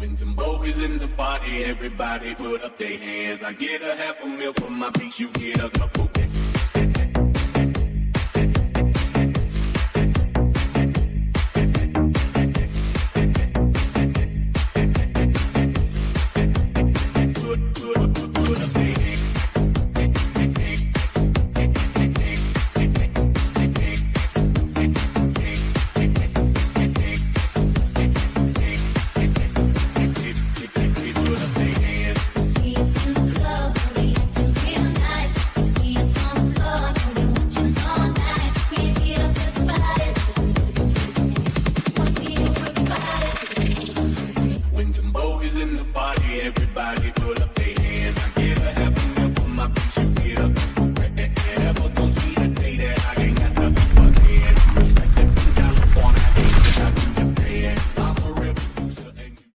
Boys in the party, everybody put up their hands. I get a half a meal for my beats, you get a couple. Everybody